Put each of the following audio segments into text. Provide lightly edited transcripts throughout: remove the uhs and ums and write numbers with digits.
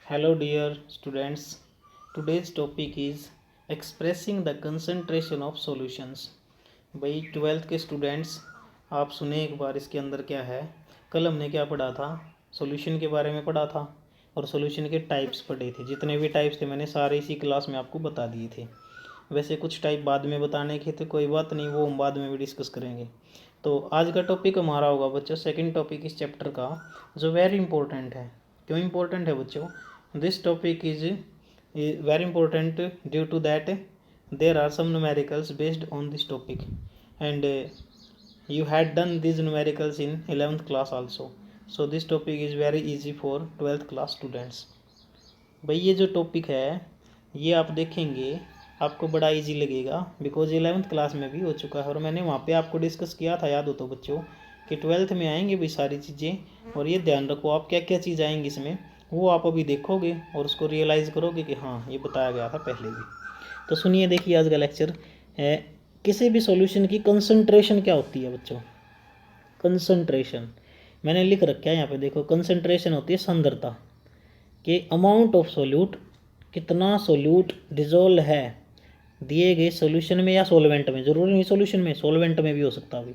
Hello, dear students. Today's topic is expressing the concentration of solutions. भाई 12th के students, आप सुने एक बार इसके अंदर क्या है। कल हमने क्या पढ़ा था, सॉल्यूशन के बारे में पढ़ा था और सॉल्यूशन के टाइप्स पढ़े थे। जितने भी टाइप्स थे मैंने सारे इसी क्लास में आपको बता दिए थे। वैसे कुछ टाइप बाद में बताने के थे, कोई बात नहीं, वो हम बाद में भी डिस्कस करेंगे। तो आज का टॉपिक हमारा होगा बच्चों सेकंड टॉपिक इस चैप्टर का, जो वेरी इंपॉर्टेंट है। क्यों इंपॉर्टेंट है बच्चों? This topic is very important due to that there are some numericals based on this topic, and you had done these numericals in 11th class also. So this topic is very easy for 12th class students. भाई ये जो topic है ये आप देखेंगे आपको बड़ा easy लगेगा, बिकॉज 11th क्लास में भी हो चुका है और मैंने वहाँ पे आपको डिस्कस किया था, याद हो तो बच्चों, कि 12th में आएंगे भी सारी चीज़ें। और ये ध्यान रखो आप क्या क्या चीज़ आएंगी इसमें, वो आप अभी देखोगे और उसको रियलाइज़ करोगे कि हाँ ये बताया गया था पहले भी। तो सुनिए, देखिए आज का लेक्चर है किसी भी सॉल्यूशन की कंसंट्रेशन क्या होती है बच्चों। कंसंट्रेशन मैंने लिख रखा है यहाँ पे, देखो कंसंट्रेशन होती है सांद्रता, कि अमाउंट ऑफ सोल्यूट, कितना सोल्यूट डिजोल्व है दिए गए सॉल्यूशन में या सॉल्वेंट में। जरूरी नहीं सॉल्यूशन में, सॉल्वेंट में भी हो सकता है।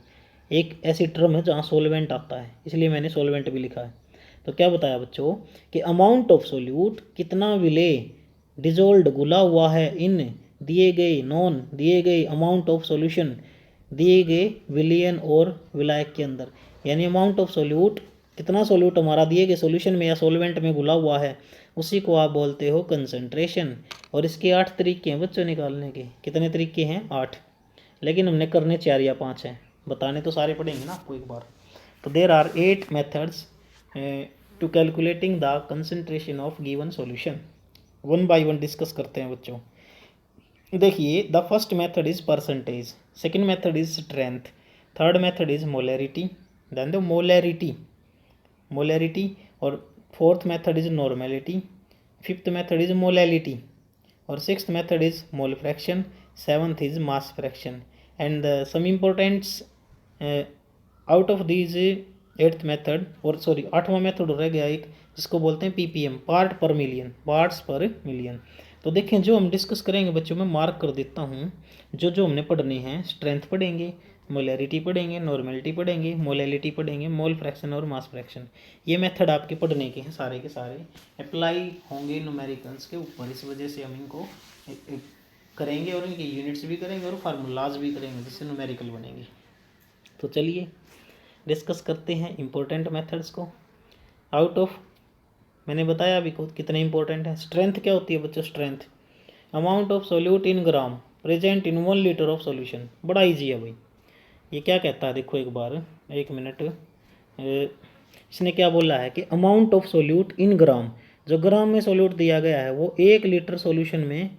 एक ऐसी टर्म है जहाँ सॉल्वेंट आता है, इसलिए मैंने सॉल्वेंट भी लिखा है। तो क्या बताया बच्चों कि अमाउंट ऑफ सोल्यूट, कितना विले डिजोल्ड घुला हुआ है इन दिए गए नॉन दिए गए अमाउंट ऑफ सॉल्यूशन, दिए गए विलियन और विलायक के अंदर। यानी अमाउंट ऑफ सोल्यूट, कितना सोल्यूट हमारा दिए गए सॉल्यूशन में या सॉल्वेंट में घुला हुआ है, उसी को आप बोलते हो कंसंट्रेशन। और इसके 8 तरीके हैं बच्चों निकालने के। कितने तरीके हैं? 8, लेकिन हमने करने 4 या 5 हैं। बताने तो सारे पड़ेंगे ना आपको एक बार। तो there are 8 methods to calculating the concentration of given solution. One by one discuss करते हैं बच्चों। देखिए, the first method is percentage, second method is strength, third method is molarity, then the molarity, और fourth method is normality, fifth method is molality, और sixth method is mole fraction, seventh is mass fraction, and some importants out of these eighth method, और sorry 8वां method रह गया एक, जिसको बोलते हैं पीपीएम, पार्ट पर मिलियन, पार्ट्स पर मिलियन। तो देखें, जो हम डिस्कस करेंगे बच्चों, मैं मार्क कर देता हूँ। जो जो हमने पढ़ने हैं, स्ट्रेंथ पढ़ेंगे, मोलैरिटी पढ़ेंगे, नॉर्मेलिटी पढ़ेंगे, मोलैलिटी पढ़ेंगे, मोल फ्रैक्शन और मास फ्रैक्शन। ये मेथड आपके पढ़ने के हैं, सारे के सारे अप्लाई होंगे न्यूमेरिकल्स के ऊपर। इस वजह से हम इनको करेंगे और इनके यूनिट्स भी करेंगे और फार्मूलाज भी करेंगे, जिससे न्यूमेरिकल बनेंगे। तो चलिए डिस्कस करते हैं इम्पोर्टेंट मेथड्स को। आउट ऑफ, मैंने बताया अभी कितने इंपॉर्टेंट है। स्ट्रेंथ क्या होती है बच्चों? Strength amount of solute in gram present in 1 litre of solution. बड़ा इजी है भाई। ये क्या कहता है, देखो एक बार, एक मिनट। इसने क्या बोला है कि अमाउंट ऑफ सोल्यूट इन ग्राम, जो ग्राम में सोल्यूट दिया गया है वो 1 लीटर सॉल्यूशन में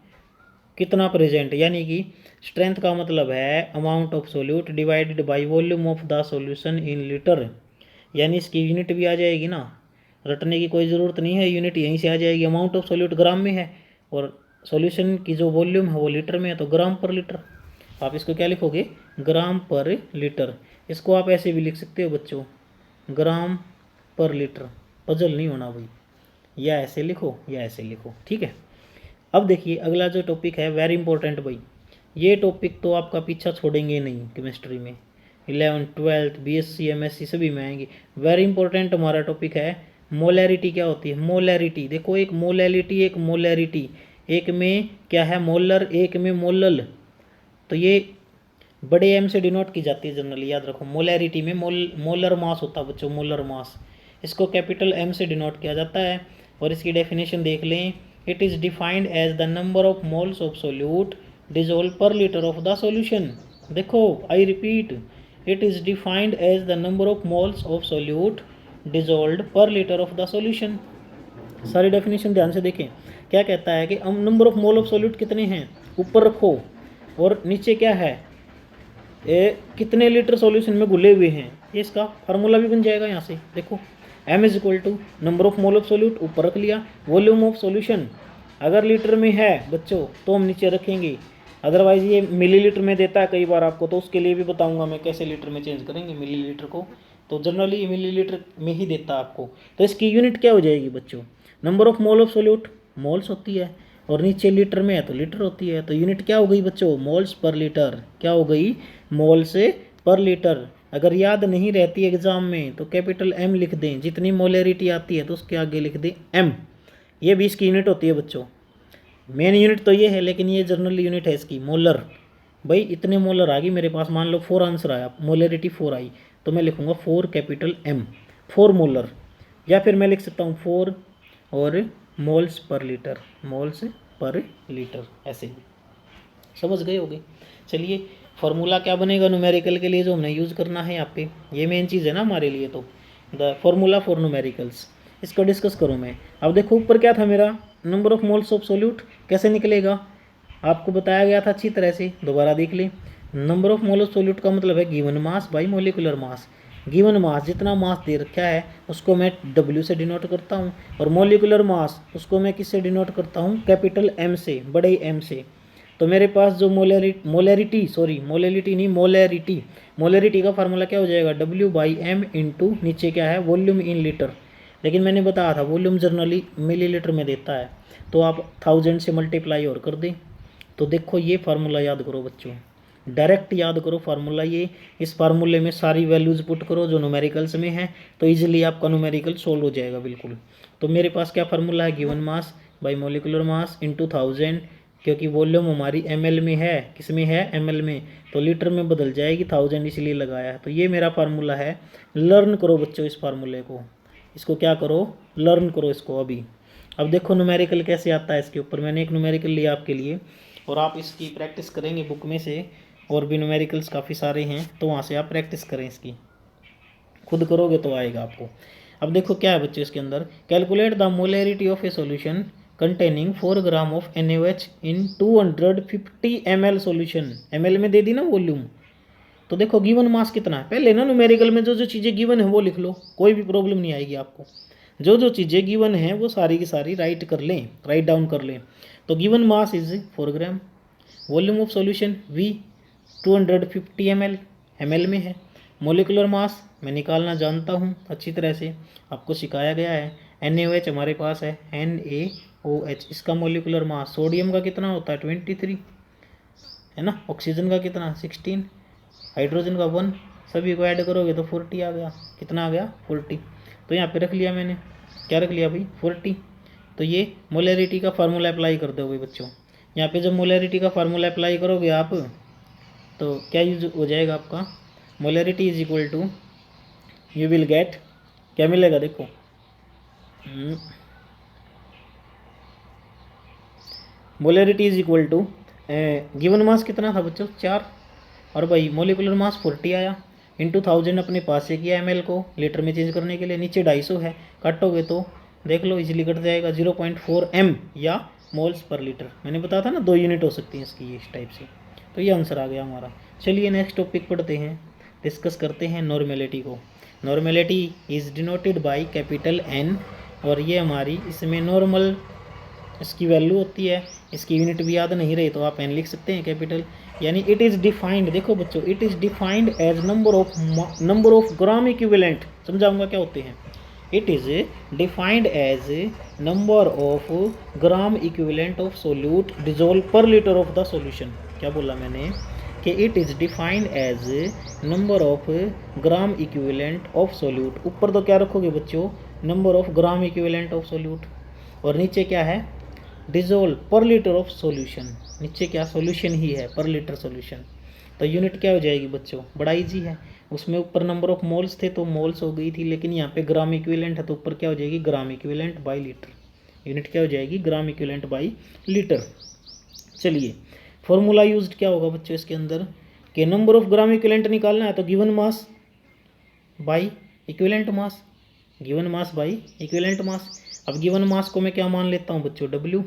कितना प्रेजेंट, यानी कि स्ट्रेंथ का मतलब है amount of solute divided by volume of the solution in litre. यानी इसकी यूनिट भी आ जाएगी ना, रटने की कोई ज़रूरत नहीं है, यूनिट यहीं से आ जाएगी। अमाउंट ऑफ सोल्यूट ग्राम में है और सॉल्यूशन की जो वॉल्यूम है वो लीटर में है, तो ग्राम पर लीटर। आप इसको क्या लिखोगे? ग्राम पर लीटर। इसको आप ऐसे भी लिख सकते हो बच्चों, ग्राम पर लीटर। पजल नहीं होना भाई, या ऐसे लिखो या ऐसे लिखो, ठीक है। अब देखिए अगला जो टॉपिक है, वेरी इंपॉर्टेंट भाई। ये टॉपिक तो आपका पीछा छोड़ेंगे नहीं केमिस्ट्री में, 11th 12th बीएससी एमएससी सभी में आएंगे। वेरी इंपॉर्टेंट हमारा टॉपिक है मोलैरिटी। क्या होती है मोलैरिटी? देखो, एक मोलैलिटी एक मोलैरिटी, एक में क्या है मोलर, एक में मोलल। तो ये बड़े एम से डिनोट की जाती है जनरली, याद रखो। मोलैरिटी में मोलर मास होता है बच्चों, मोलर मास। इसको कैपिटल एम से डिनोट किया जाता है। और इसकी डेफिनेशन देख लें, it is defined as the number of moles of solute dissolve per litre of the solution. देखो, I repeat, it is defined as the number of moles of solute dissolve per litre of the solution. सारी definition ध्यान से देखें। क्या कहता है कि number of mole of solute कितने हैं ऊपर रखो, और नीचे क्या है, कितने लीटर सॉल्यूशन में घुले हुए हैं। ये इसका फार्मूला भी बन जाएगा यहाँ से। देखो, m is equal to number of mole of solute ऊपर रख लिया, वॉल्यूम ऑफ सॉल्यूशन अगर लीटर में है बच्चों तो हम नीचे रखेंगे, अदरवाइज ये मिलीलीटर में देता है कई बार आपको, तो उसके लिए भी बताऊंगा मैं कैसे लीटर में चेंज करेंगे मिलीलीटर को। तो जनरली मिलीलीटर में ही देता है आपको। तो इसकी यूनिट क्या हो जाएगी बच्चों? Number of mole of solute moles होती है, और नीचे लीटर में है तो लीटर होती है। तो यूनिट क्या हो गई बच्चों, मोल्स पर लीटर। क्या हो गई, मोल्स पर लीटर। अगर याद नहीं रहती एग्जाम में तो कैपिटल एम लिख दें, जितनी मोलरिटी आती है तो उसके आगे लिख दें एम। ये भी इसकी यूनिट होती है बच्चों। मेन यूनिट तो ये है, लेकिन ये जर्नल यूनिट है इसकी, मोलर। भाई इतने मोलर आ गई मेरे पास, मान लो 4 आंसर आया, मोलरिटी 4 आई, तो मैं लिखूंगा 4 कैपिटल एम, 4 मोलर। या फिर मैं लिख सकता हूँ 4 और moles per litre, moles per litre, ऐसे ही। समझ गए होगे। चलिए फॉर्मूला क्या बनेगा न्यूमेरिकल के लिए जो हमने यूज़ करना है यहाँ पे, ये मेन चीज़ है ना हमारे लिए। तो द फॉर्मूला फॉर न्यूमेरिकल्स, इसको डिस्कस करूँ मैं। अब देखो ऊपर क्या था मेरा, number of moles of solute कैसे निकलेगा, आपको बताया गया था अच्छी तरह से, दोबारा देख लें। Number of mole of solute का मतलब है given mass by molecular mass. Given mass जितना मास दे रखा है उसको मैं W से डिनोट करता हूँ, और मोलिकुलर मास उसको मैं किससे डिनोट करता हूँ, कैपिटल M से, बड़े M से। तो मेरे पास जो मोलरिटी का फार्मूला क्या हो जाएगा, W/M इंटू नीचे क्या है, वॉल्यूम इन लीटर। लेकिन मैंने बताया था वॉल्यूम जर्नली मिलीलीटर में देता है, तो आप 1000 से मल्टीप्लाई और कर दें। तो देखो ये फार्मूला याद करो बच्चों, डायरेक्ट याद करो फार्मूला ये। इस फार्मूले में सारी वैल्यूज़ पुट करो जो न्यूमेरिकल्स में है, तो इजीली आपका न्यूमेरिकल सोल्व हो जाएगा बिल्कुल। तो मेरे पास क्या फार्मूला है, given mass by molecular mass into 1000, क्योंकि वॉल्यूम हमारी ml में है, किस में है, ml में, तो लीटर में बदल जाएगी, 1000 इसलिए लगाया है। तो ये मेरा फार्मूला है। लर्न करो बच्चों इस फार्मूले को, इसको क्या करो, लर्न करो इसको अभी। अब देखो न्यूमेरिकल कैसे आता है, इसके ऊपर मैंने एक न्यूमेरिकल लिया आपके लिए, और आप इसकी प्रैक्टिस करेंगे बुक में से, और भी न्यूमेरिकल्स काफ़ी सारे हैं तो वहाँ से आप प्रैक्टिस करें, इसकी खुद करोगे तो आएगा आपको। अब देखो क्या है बच्चों इसके अंदर, calculate the molarity of A solution containing 4 gram of NaOH in 250 ml solution. ml में दे दी ना वॉल्यूम, तो देखो गिवन मास कितना है, पहले ना न्यूमेरिकल में जो जो चीज़ें गिवन है वो लिख लो, कोई भी प्रॉब्लम नहीं आएगी आपको। जो जो चीज़ें गिवन हैं वो सारी की सारी राइट कर लें, राइट डाउन कर लें। तो given mass is 4 gram, volume of solution V 250 ml में है। मोलिकुलर मास मैं निकालना जानता हूँ अच्छी तरह से, आपको सिखाया गया है। NaOH हमारे पास है, NaOH, इसका मोलिकुलर मास, सोडियम का कितना होता है 23 है ना, ऑक्सीजन का कितना 16, हाइड्रोजन का 1, सभी को ऐड करोगे तो 40 आ गया। कितना आ गया 40। तो यहाँ पे रख लिया मैंने, क्या रख लिया भाई 40। तो ये मोलरिटी का फार्मूला अप्लाई कर दोगे बच्चों। यहाँ पे जब मोलरिटी का फार्मूला अप्लाई करोगे आप, तो क्या यूज हो जाएगा आपका, molarity is equal to, you will get, क्या मिलेगा देखो, molarity is equal to, given mass कितना था बच्चों 4, और भाई मोलिकुलर मास 40 आया, इंटू 1000 अपने पास से किया ml को लीटर में चेंज करने के लिए, नीचे 250 है, काटोगे तो देख लो इजीली कट जाएगा, 0.4 m या मोल्स पर लीटर। मैंने बताया था ना 2 यूनिट हो सकती हैं इसकी, इस टाइप से। तो ये आंसर आ गया हमारा। चलिए नेक्स्ट टॉपिक पढ़ते हैं, डिस्कस करते हैं नॉर्मेलिटी को। Normality is denoted by capital N, और ये हमारी इसमें नॉर्मल इसकी वैल्यू होती है। इसकी यूनिट भी याद नहीं रही तो आप N लिख सकते हैं कैपिटल, यानी इट इज़ डिफाइंड, देखो बच्चों, it is defined as number of gram equivalent. समझाऊंगा क्या होते हैं। It is defined as number of gram equivalent of solute dissolve per litre of the solution. क्या बोला मैंने, कि it is defined as number of gram equivalent of solute. ऊपर तो क्या रखोगे बच्चों, number of gram equivalent of solute, और नीचे क्या है, dissolve per litre of solution. नीचे क्या, सॉल्यूशन ही है, पर लीटर सॉल्यूशन। तो यूनिट क्या हो जाएगी बच्चों, बड़ा इजी है। उसमें ऊपर नंबर ऑफ मोल्स थे तो मोल्स हो गई थी, लेकिन यहाँ पे ग्राम इक्विवेलेंट है तो ऊपर क्या हो जाएगी, gram equivalent by litre. Unit क्या हो जाएगी, ग्राम इक्विवेलेंट बाई लीटर। चलिए फॉर्मूला यूज्ड क्या होगा बच्चों इसके अंदर, कि नंबर ऑफ ग्राम इक्विवेलेंट निकालना है तो given mass by equivalent mass, given mass by equivalent mass. अब गिवन मास को मैं क्या मान लेता हूँ बच्चों, W,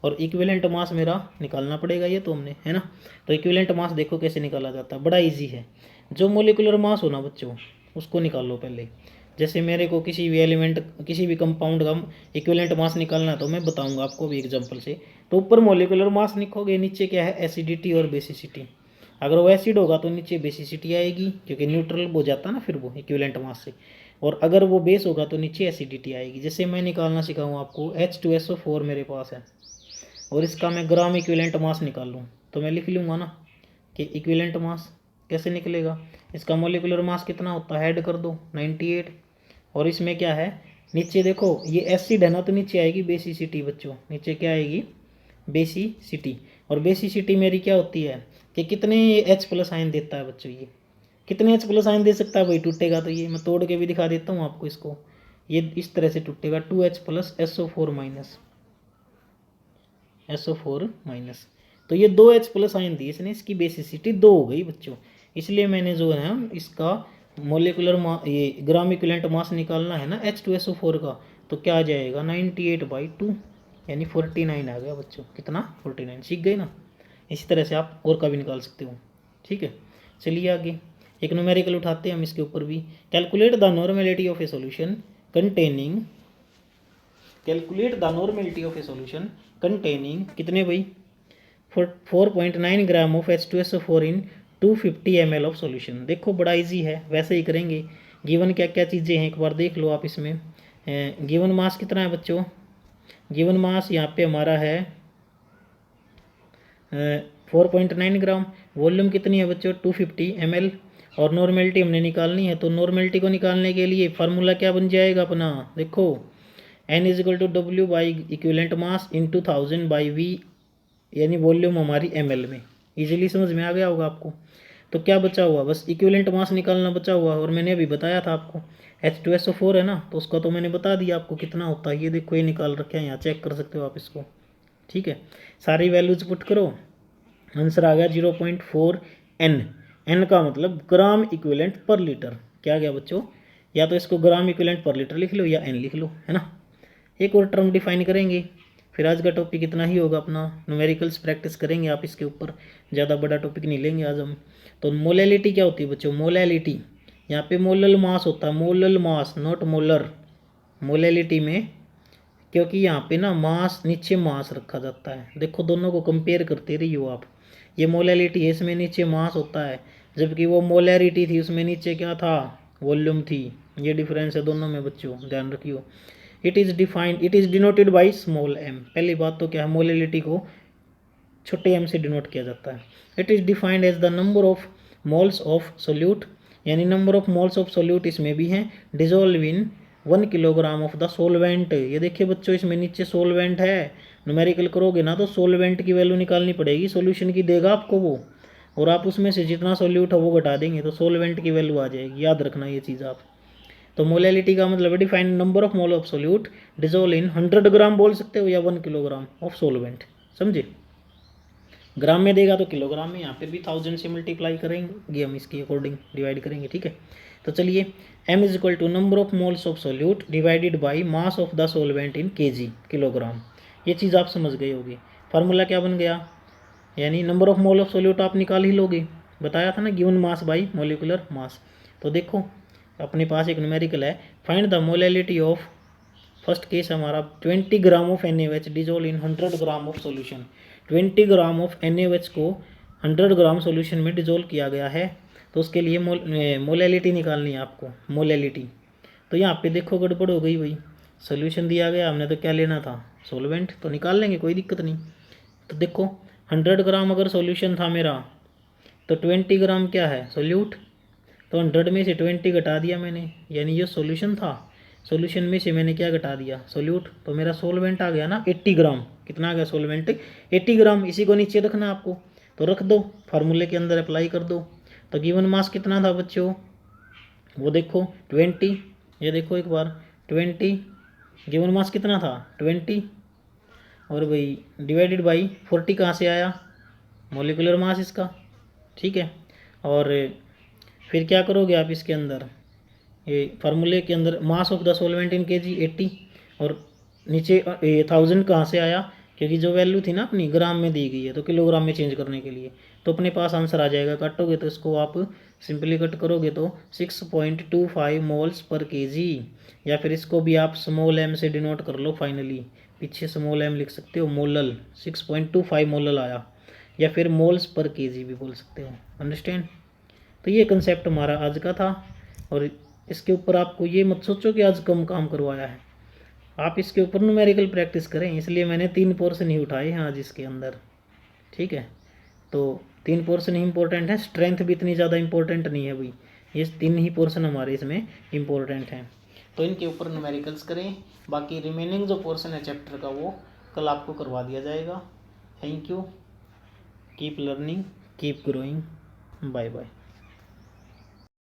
और इक्विवेलेंट मास मेरा निकालना पड़ेगा, ये तो हमने, है ना। तो इक्विवेलेंट मास देखो कैसे निकाला जाता है, बड़ा इजी है। जो मोलिकुलर मास हो ना बच्चों उसको निकाल लो पहले। जैसे मेरे को किसी भी एलिमेंट, किसी भी कंपाउंड का इक्विवेलेंट मास निकालना है तो मैं बताऊंगा आपको भी एग्जांपल से। तो ऊपर मोलिकुलर मास लिखोगे, नीचे क्या है, एसिडिटी और बेसिसिटी। अगर वो एसिड होगा तो नीचे बेसिसिटी आएगी, क्योंकि न्यूट्रल हो जाता है ना फिर वो इक्विवेलेंट मास से। और अगर वो बेस होगा तो नीचे एसिडिटी आएगी। जैसे मैं निकालना सिखाऊँ आपको, H2SO4 मेरे पास है और इसका मैं ग्राम इक्विवेलेंट मास निकाल लूँ, तो मैं लिख लूँगा ना कि इक्विवेलेंट मास कैसे निकलेगा, इसका मोलिकुलर मास कितना होता है, ऐड कर दो 98। और इसमें क्या है, नीचे देखो ये एसिड है ना, तो नीचे आएगी बेसिसिटी बच्चों, नीचे क्या आएगी, बेसिसिटी। और बेसिसिटी मेरी क्या होती है कि कितने H+ आयन देता है बच्चों, ये कितने H+ आयन दे सकता है भाई, टूटेगा तो ये मैं तोड़ के भी दिखा देता हूँ आपको इसको, ये इस तरह से टूटेगा 2H+ SO4-, तो ये 2H+ आयन दी इसने, इसकी बेसिसिटी 2 हो गई बच्चों। इसलिए मैंने जो है इसका मोलिकुलर ये ग्राम इक्विवेलेंट मास निकालना है ना H2SO4 का, तो क्या आ जाएगा 98/2 यानी 49 आ गया बच्चों। कितना, 49। सीख गए ना। इसी तरह से आप और का भी निकाल सकते हो। ठीक है, चलिए आगे एक न्यूमेरिकल उठाते हैं हम इसके ऊपर भी। Calculate the normality of A solution containing, calculate the normality of A solution containing कितने भाई, 4.9 gram of H2SO4 in 250 ml of solution. देखो बड़ा इजी है, वैसे ही करेंगे। गिवन क्या क्या चीज़ें हैं एक बार देख लो आप इसमें। गिवन मास कितना है बच्चों, गिवन मास यहाँ पे हमारा है 4.9 ग्राम। वॉल्यूम कितनी है बच्चों, 250 ml। और नॉर्मेलिटी हमने निकालनी है, तो नॉर्मेलिटी को निकालने के लिए फार्मूला क्या बन जाएगा अपना, देखो N=W equivalent mass into 1000/V, यानी वॉल्यूम हमारी ml में। इजीली समझ में आ गया होगा आपको। तो क्या बचा हुआ, बस इक्विवेलेंट मास निकालना बचा हुआ। और मैंने अभी बताया था आपको H2SO4 है ना, तो उसका तो मैंने बता दिया आपको कितना होता है। ये देखो ये निकाल रखे हैं, यहाँ चेक कर सकते हो आप इसको। ठीक है, सारी वैल्यूज पुट करो, आंसर आ गया 0.4 N। N का मतलब ग्राम इक्विवेलेंट पर लीटर। क्या गया बच्चों, या तो इसको ग्राम इक्विवेलेंट पर लीटर लिख लो या N लिख लो, है ना। एक और टर्म डिफाइन करेंगे, फिर आज का टॉपिक इतना ही होगा अपना। न्यूमेरिकल्स प्रैक्टिस करेंगे आप इसके ऊपर, ज़्यादा बड़ा टॉपिक नहीं लेंगे आज हम। तो मोलैलिटी क्या होती है बच्चों, मोलैलिटी यहाँ पे मोलल मास होता है, molal mass not molar. Molality में क्योंकि यहाँ पे ना मास नीचे मास रखा जाता है, देखो दोनों को कंपेयर करते रहिए आप। ये मोलैलिटी है, इसमें नीचे मास होता है, जबकि वो मोलैरिटी थी उसमें नीचे क्या था, वॉल्यूम थी। ये डिफरेंस है दोनों में बच्चों, ध्यान रखियो। It is denoted by small m। पहली बात तो क्या है, मोलैलिटी को छोटे m से डिनोट किया जाता है। It is defined as the number of moles of solute, यानी number of moles of solute इसमें भी हैं, dissolve in 1 kilogram of the solvent. ये देखिए बच्चों इसमें नीचे सोलवेंट है, न्यूमेरिकल करोगे ना तो सोलवेंट की वैल्यू निकालनी पड़ेगी, सोल्यूशन की देगा आपको वो, और आप उसमें से जितना सोल्यूट है वो घटा देंगे तो सोलवेंट की वैल्यू आ जाएगी। याद रखना ये चीज़ आप। तो मोलैलिटी का मतलब define number of mole of solute dissolve in 100 ग्राम बोल सकते हो या 1 किलोग्राम ऑफ सोलवेंट, समझे। ग्राम में देगा तो किलोग्राम में, यहाँ पे भी 1000 से मल्टीप्लाई करेंगे हम, इसके अकॉर्डिंग डिवाइड करेंगे। ठीक है, तो चलिए m number of moles of solute divided by mass of the solvent in kg, kilogram. ये चीज़ आप समझ गए होगी। फार्मूला क्या बन गया, यानी number of mole of solute आप निकाल ही लोगे, बताया था ना, given mass by molecular mass. तो देखो अपने पास एक न्यूमेरिकल है, find the molality of, first case हमारा 20 gram of NaOH dissolve in 100 gram of solution. 20 gram of NaOH को 100 ग्राम सोल्यूशन में डिजोल्व किया गया है, तो उसके लिए मोलैलिटी निकालनी है आपको, मोलैलिटी। तो यहाँ पे देखो गड़बड़ हो गई भाई, सोल्यूशन दिया गया, हमने तो क्या लेना था, सोलवेंट, तो निकाल लेंगे कोई दिक्कत नहीं। तो देखो 100 ग्राम अगर सोल्यूशन था मेरा, तो 20 ग्राम क्या है, सोल्यूट, तो 100 में से 20 घटा दिया मैंने, यानी ये सोल्यूशन था, सोल्यूशन में से मैंने क्या घटा दिया, सोल्यूट, तो मेरा सोलवेंट आ गया ना 80 ग्राम। कितना आ गया सोलवेंट, 80 ग्राम। इसी को नीचे रखना आपको, तो रख दो, फार्मूले के अंदर अप्लाई कर दो। तो गिवन मास कितना था बच्चों, वो देखो 20, ये देखो एक बार 20, गिवन मास कितना था 20, और भाई डिवाइडेड बाई 40 कहाँ से आया, मोलिकुलर मास इसका। ठीक है, और फिर क्या करोगे आप इसके अंदर, ये फार्मूले के अंदर mass of the solvent in kg 80, और नीचे 1000 कहाँ से आया, क्योंकि जो वैल्यू थी ना अपनी ग्राम में दी गई है, तो किलोग्राम में चेंज करने के लिए, तो अपने पास आंसर आ जाएगा। काटोगे तो इसको आप सिंपली कट करोगे तो 6.25 मोल्स पर kg, या फिर इसको भी आप स्मॉल m से डिनोट कर लो, फाइनली पीछे स्मॉल m लिख सकते हो, मोलल 6.25 मोलल आया, या फिर मोल्स पर kg भी बोल सकते हो। अंडरस्टैंड। तो ये कंसेप्ट हमारा आज का था, और इसके ऊपर आपको ये मत सोचो कि आज कम काम करवाया है, आप इसके ऊपर न्यूमेरिकल प्रैक्टिस करें। इसलिए मैंने 3 पोर्शन ही उठाए हैं आज इसके अंदर, ठीक है। तो 3 पोर्शन ही इंपॉर्टेंट है, स्ट्रेंथ भी इतनी ज़्यादा इंपॉर्टेंट नहीं है भाई, ये 3 ही पोर्शन हमारे इसमें इंपॉर्टेंट हैं। तो इनके ऊपर न्यूमेरिकल्स करें, बाकी रिमेनिंग जो पोर्शन है चैप्टर का वो कल आपको करवा दिया जाएगा। Thank you, keep learning, keep growing, bye bye.